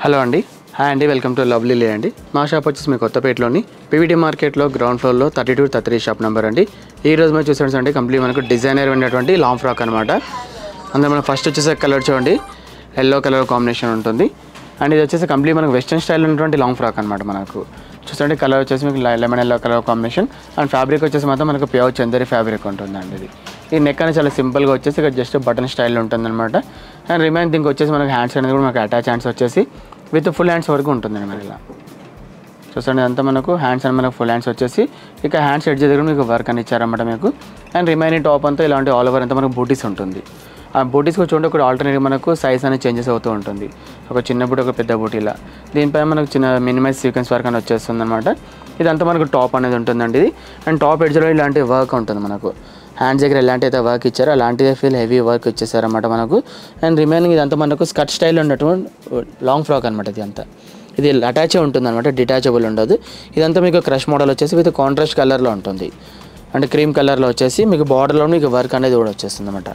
Hello అండి, hi అండి, welcome to lovely లే అండి. మా షాప్ వచ్చేసి మీ కొత్తపేటలోని పీవీటీ మార్కెట్లో గ్రౌండ్ ఫ్లోర్లో 32-33 షాప్ నెంబర్ అండి. ఈ రోజు మనం చూసారంటే కంప్లీట్ మనకు డిజైనర్ ఉన్నటువంటి లాంగ్ ఫ్రాక్ అనమాట. అందులో మనం ఫస్ట్ వచ్చేసి కలర్ చూడండి, ఎల్లో కలర్ కాంబినేషన్ ఉంటుంది. అండ్ ఇది వచ్చేసి కంప్లీట్ మనకు వెస్టర్న్ స్టైల్ ఉన్నటువంటి లాంగ్ ఫ్రాక్ అనమాట. మనకు చూడండి కలర్ వచ్చేసి మీకు lemon yellow colour combination. And fabric వచ్చేసి మాత్రం మనకు ప్యూర్ చందేరి ఫ్యాబ్రిక్ ఉంటుందండి. ఇది ఈ నెక్ అనేది చాలా సింపుల్గా వచ్చేసి ఇక్కడ జస్ట్ బటన్ స్టైల్లో ఉంటుందన్నమాట. అండ్ రిమైన్ దీనికి వచ్చేసి మనకు హ్యాండ్స్ అనేది కూడా మనకు అటాచ్ హ్యాండ్స్ వచ్చేసి విత్ ఫుల్ హ్యాండ్స్ వరకు ఉంటుందండి. మరి ఇలా చూడండి, అంతా మనకు హ్యాండ్స్ అని మనకు ఫుల్ హ్యాండ్స్ వచ్చేసి ఇక హ్యాండ్స్ ఎడ్జ్ దగ్గర మీకు వర్క్ అని ఇచ్చారన్నమాట మీకు. అండ్ రిమైనింగ్ టాప్ అంతా ఇలాంటి ఆల్ ఓవర్ అంతా మనకు బూటీస్ ఉంటుంది. ఆ బూటీస్కి చూడండి ఒక ఆల్టర్నేట్ మనకు సైజ్ అనేది చేంజెస్ అవుతూ ఉంటుంది. ఒక చిన్న బూటీ, ఒక పెద్ద బూటీలా. దీనిపై మనకు చిన్న మినిమైజ్ సీక్వెన్స్ వర్క్ అని వచ్చేస్తుంది అనమాట. ఇదంతా మనకు టాప్ అనేది ఉంటుందండి ఇది. అండ్ టాప్ ఎడ్జ్లో ఇలాంటి వర్క్ ఉంటుంది మనకు. హ్యాండ్స్ దగ్గర ఎలాంటి అయితే వర్క్ ఇచ్చారో అలాంటిదే ఫీల్ హెవీ వర్క్ ఇచ్చేసారన్నమాట మనకు. అండ్ రిమైనింగ్ ఇదంతా మనకు స్కర్ట్ స్టైల్లో ఉన్నటువంటి లాంగ్ ఫ్రాక్ అనమాట. ఇది అంతా ఇది అటాచే ఉంటుంది అనమాట, డిటాచబుల్ ఉండదు. ఇదంతా మీకు క్రష్ మోడల్ వచ్చేసి విత్ కాంట్రాస్ట్ కలర్లో ఉంటుంది. అంటే క్రీమ్ కలర్లో వచ్చేసి మీకు బార్డర్లో మీకు వర్క్ అనేది కూడా వచ్చేస్తుంది అనమాట.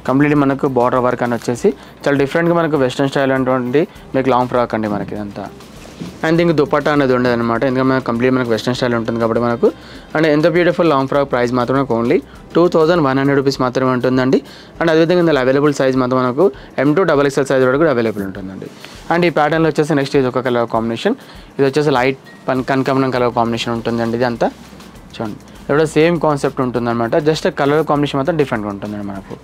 కంప్లీట్లీ మనకు బార్డర్ వర్క్ అని వచ్చేసి చాలా డిఫరెంట్గా మనకు వెస్ట్రన్ స్టైల్ అటువంటి మీకు లాంగ్ ఫ్రాక్ అండి మనకి ఇదంతా. అండ్ దీనికి దుపట్టా అనేది ఉండదు అనమాట, ఎందుకంటే మనకు కంప్లీట్ మనకు వెస్ట్రన్ స్టైల్ ఉంటుంది కాబట్టి మనకు. అండ్ ఎంత బ్యూటిఫుల్ లాంగ్ ఫ్రాక్ ప్రైస్ మాత్రమే ఓన్లీ 2100 రూపీస్ మాత్రమే ఉంటుందండి. అండ్ అదేవిధంగా ఇందులో అవైలబుల్ సైజ్ మాత్రం మనకు M2 XXL సైజ్ వరకు కూడా అవైలబుల్ ఉంటుందండి. అండ్ ఈ ప్యాటర్న్లో వచ్చేసి నెక్స్ట్ ఇది ఒక కలర్ కాంబినేషన్. ఇది వచ్చేసి లైట్ కనకాంబరం కలర్ కాంబినేషన్ ఉంటుందండి. ఇది అంతా చూడండి ఇక్కడ సేమ్ కాన్సెప్ట్ ఉంటుందన్నమాట, జస్ట్ కలర్ కాంబినేషన్ మాత్రం డిఫరెంట్గా ఉంటుందండి మనకు.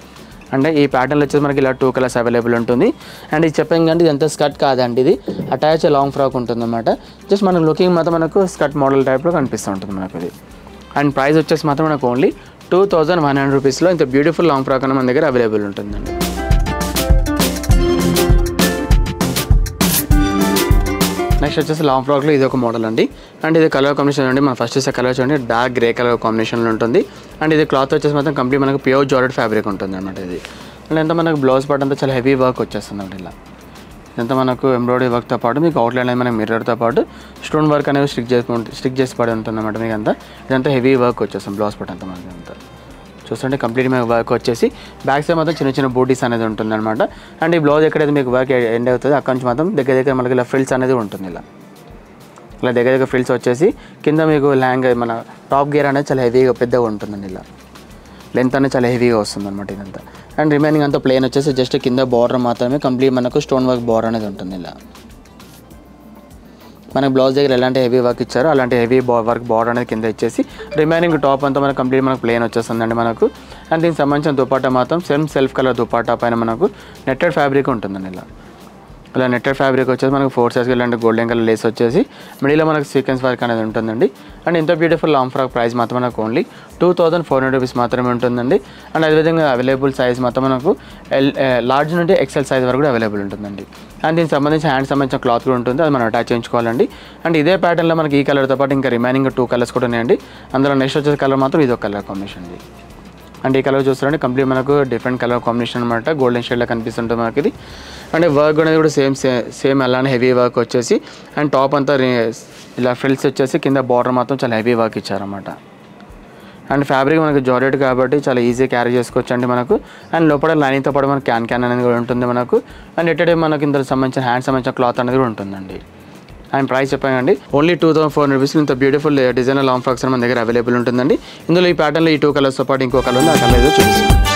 అంటే ఈ ప్యాటర్న్లో వచ్చేసి మనకి ఇలా 2 కలర్స్ అవైలబుల్ ఉంటుంది. అండ్ ఇది చెప్పాం కానీ ఇది ఎంత స్కర్ట్ కాదండి, ఇది అటాచ్ లాంగ్ ఫ్రాక్ ఉంటుందన్నమాట. జస్ట్ మనకు లుకింగ్ మాత్రం మనకు స్కర్ట్ మోడల్ టైప్లో కనిపిస్తూ ఉంటుంది మనకు ఇది. అండ్ ప్రైస్ వచ్చేసి మాత్రం మనకు ఓన్లీ 2100 రూపీస్లో ఇంత బ్యూటిఫుల్ లాంగ్ ఫ్రాక్ అని మన దగ్గర అవైలబుల్ ఉంటుందండి. నెక్స్ట్ వచ్చేసి లాంగ్ ఫ్రాక్లో ఇది ఒక మోడల్ అండి. అండ్ ఇది కలర్ కాంబినేషన్ అండి. మనం ఫస్ట్ చూసే కలర్ చూడండి, డార్క్ గ్రే కలర్ కాంబినేషన్లో ఉంటుంది. అండ్ ఇది క్లాత్ వచ్చేసి మాత్రం కంప్లీట్ మనకు ప్యూర్ జార్జెట్ ఫ్యాబ్రిక్ ఉంటుంది అనమాట ఇది. అండ్ ఎంత మనకు బ్లౌజ్ పార్ట్ అంతా చాలా హెవీ వర్క్ వచ్చేస్తుంది అండి. ఇలా ఇదంతా మనకు ఎంబ్రాయిడరీ వర్క్తో పాటు మీకు అవుట్లైన్ అనేది మనకు మిర్రర్తో పాటు స్టోన్ వర్క్ అనేది స్టిక్ చేసి పడి ఉంటుంది అనమాట మీకు అంతా. ఇదంతా హెవీ వర్క్ వచ్చేస్తుంది బ్లౌజ్ పార్ట్ అంతా మనకి అంతా. చూస్తుంటే కంప్లీట్ మీకు వర్క్ వచ్చేసి బ్యాక్ సైడ్ మాత్రం చిన్న చిన్న బూటీస్ అనేది ఉంటుంది అనమాట. అండ్ ఈ బ్లౌజ్ ఎక్కడైతే మీకు వర్క్ ఎండ్ అవుతుంది అక్కడి నుంచి మాత్రం దగ్గర మనకి ఇలా ఫ్రిల్స్ అనేది ఉంటుంది. ఇలా దగ్గర ఫ్రిల్స్ వచ్చేసి కింద మీకు మన టాప్ గేర్ అనేది చాలా హెవీగా పెద్దగా ఉంటుందండి. ఇలా లెంత్ అనేది చాలా హెవీగా వస్తుంది అనమాట ఇదంతా. అండ్ రిమైనింగ్ అంతా ప్లేన్ వచ్చేసి జస్ట్ కింద బార్డర్ మాత్రమే కంప్లీట్ మనకు స్టోన్ వర్క్ బార్డర్ అనేది ఉంటుంది. ఇలా మనకు బ్లౌజ్ దగ్గర ఎలాంటి హెవీ వర్క్ ఇచ్చారో అలాంటి హెవీ వర్క్ బార్డర్ అనేది కింద ఇచ్చేసి రిమైనింగ్ టాప్ అంతా మనకు కంప్లీట్ మనకు ప్లేన్ వచ్చేస్తుందండి మనకు. అండ్ దీనికి సంబంధించిన దుపట్టా మాత్రం సెల్ఫ్ కలర్ దుపట్టా పైన మనకు నెట్టెడ్ ఫ్యాబ్రిక్ ఉంటుందండి. ఇలా నెట్టెడ్ ఫ్యాబ్రిక్ వచ్చేసి మనకు 4 సైజ్కి ఇలాంటి గోల్డెన్ కలర్ లేస్ వచ్చేసి మిడిల్లో మనకు సీక్వెన్స్ వర్క్ అనేది ఉంటుందండి. అండ్ ఇంత బ్యూటిఫుల్ లాంగ్ ఫ్రాక్ ప్రైస్ మాత్రం మనకు ఓన్లీ 2400 రూపీస్ మాత్రమే ఉంటుందండి. అండ్ అదేవిధంగా అవైలబుల్ సైజ్ మొత్తం మనకు లార్జ్ నుండి XL సైజ్ వరకు కూడా అవైలబుల్ ఉంటుందండి. అండ్ దీనికి సంబంధించి హ్యాండ్ సంబంధించిన క్లాత్ కూడా ఉంటుంది, అది మనం అటాచ్ చేయించుకోవాలండి. అండ్ ఇదే ప్యాటర్న్లో మనకి ఈ కలర్తో పాటు ఇంకా రిమైనింగ్ 2 కలర్స్ కూడా ఉన్నాయండి. అందులో నెక్స్ట్ వచ్చేసి కలర్ మాత్రం ఇది ఒక కలర్ కాంబినేషన్ అండి. అండ్ ఈ కలర్ చూస్తారంటే కంప్లీట్ మనకు డిఫరెంట్ కలర్ కాంబినేషన్ అనమాట, గోల్డెన్ షేడ్లో కనిపిస్తుంటుంది మనకి ఇది. అండ్ వర్క్ అనేది కూడా సేమ్ అలానే హెవీ వర్క్ వచ్చేసి. అండ్ టాప్ అంతా ఇలా ఫ్రిల్స్ వచ్చేసి కింద బార్డర్ మాత్రం చాలా హెవీ వర్క్ ఇచ్చారన్నమాట. అండ్ ఫ్యాబ్రిక్ మనకు జార్జెట్ కాబట్టి చాలా ఈజీ క్యారీ చేసుకోవచ్చు అండి మనకు. అండ్ లోపల లైనింగ్తో పాటు మనకు క్యాన్ అనేది కూడా ఉంటుంది మనకు. అండ్ ఎట్ మనకు ఇందులో సంబంధించిన హ్యాండ్ సంబంధించిన క్లాత్ అనేది కూడా ఉంటుందండి. అండ్ ప్రైస్ చెప్పానండి ఓన్లీ 2400 రూపీస్ ఇంత బ్యూటిఫుల్ డిజైనర్ లాంగ్ ఫ్రాక్స్ మన దగ్గర అవైలబుల్ ఉంటుందండి. ఇందులో ఈ ప్యాటర్న్లో ఈ 2 కలర్స్తో పాటు ఇంకో కలర్ ఉంది, ఆ కలర్ ఏదో చూపిస్తాను.